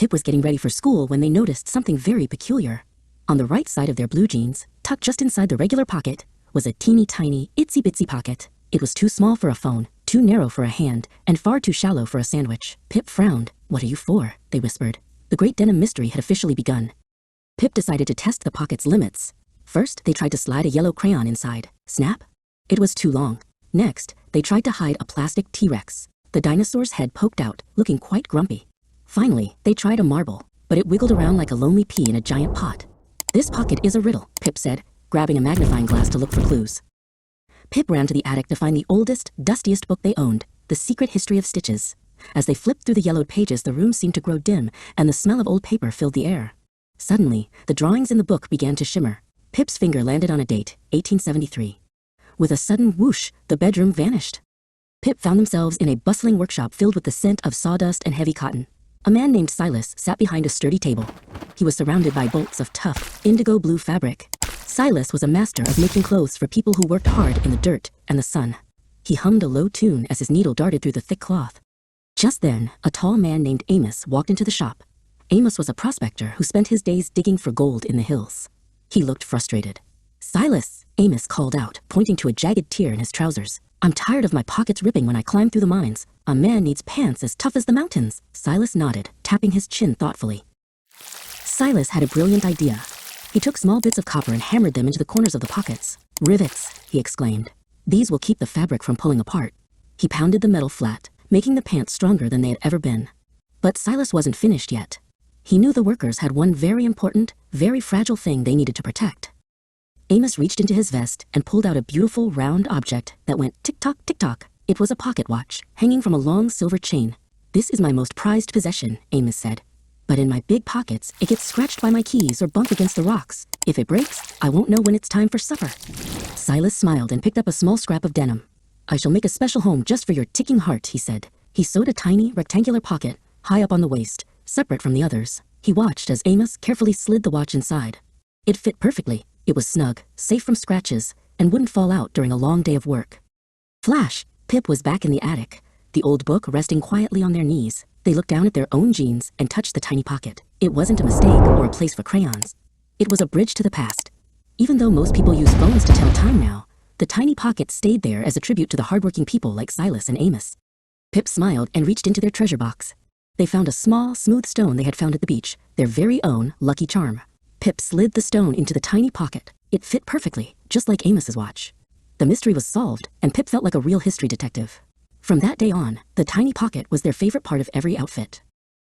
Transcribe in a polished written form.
Pip was getting ready for school when they noticed something very peculiar. On the right side of their blue jeans, tucked just inside the regular pocket, was a teeny tiny, itsy bitsy pocket. It was too small for a phone, too narrow for a hand, and far too shallow for a sandwich. Pip frowned. "What are you for?" they whispered. The great denim mystery had officially begun. Pip decided to test the pocket's limits. First, they tried to slide a yellow crayon inside. Snap! It was too long. Next, they tried to hide a plastic T-Rex. The dinosaur's head poked out, looking quite grumpy. Finally, they tried a marble, but it wiggled around like a lonely pea in a giant pot. "This pocket is a riddle," Pip said, grabbing a magnifying glass to look for clues. Pip ran to the attic to find the oldest, dustiest book they owned, The Secret History of Stitches. As they flipped through the yellowed pages, the room seemed to grow dim, and the smell of old paper filled the air. Suddenly, the drawings in the book began to shimmer. Pip's finger landed on a date, 1873. With a sudden whoosh, the bedroom vanished. Pip found themselves in a bustling workshop filled with the scent of sawdust and heavy cotton. A man named Silas sat behind a sturdy table. He was surrounded by bolts of tough, indigo blue fabric. Silas was a master of making clothes for people who worked hard in the dirt and the sun. He hummed a low tune as his needle darted through the thick cloth. Just then, a tall man named Amos walked into the shop. Amos was a prospector who spent his days digging for gold in the hills. He looked frustrated. "Silas," Amos called out, pointing to a jagged tear in his trousers. "I'm tired of my pockets ripping when I climb through the mines. A man needs pants as tough as the mountains." Silas nodded, tapping his chin thoughtfully. Silas had a brilliant idea. He took small bits of copper and hammered them into the corners of the pockets. "Rivets," he exclaimed. "These will keep the fabric from pulling apart." He pounded the metal flat, making the pants stronger than they had ever been. But Silas wasn't finished yet. He knew the workers had one very important, very fragile thing they needed to protect. Amos reached into his vest and pulled out a beautiful round object that went tick-tock, tick-tock. It was a pocket watch, hanging from a long silver chain. "This is my most prized possession," Amos said. "But in my big pockets, it gets scratched by my keys or bumped against the rocks. If it breaks, I won't know when it's time for supper." Silas smiled and picked up a small scrap of denim. "I shall make a special home just for your ticking heart," he said. He sewed a tiny, rectangular pocket, high up on the waist, separate from the others. He watched as Amos carefully slid the watch inside. It fit perfectly. It was snug, safe from scratches, and wouldn't fall out during a long day of work. Flash! Pip was back in the attic, the old book resting quietly on their knees. They looked down at their own jeans and touched the tiny pocket. It wasn't a mistake or a place for crayons. It was a bridge to the past. Even though most people use phones to tell time now, the tiny pocket stayed there as a tribute to the hardworking people like Silas and Amos. Pip smiled and reached into their treasure box. They found a small, smooth stone they had found at the beach, their very own lucky charm. Pip slid the stone into the tiny pocket. It fit perfectly, just like Amos's watch. The mystery was solved, and Pip felt like a real history detective. From that day on, the tiny pocket was their favorite part of every outfit.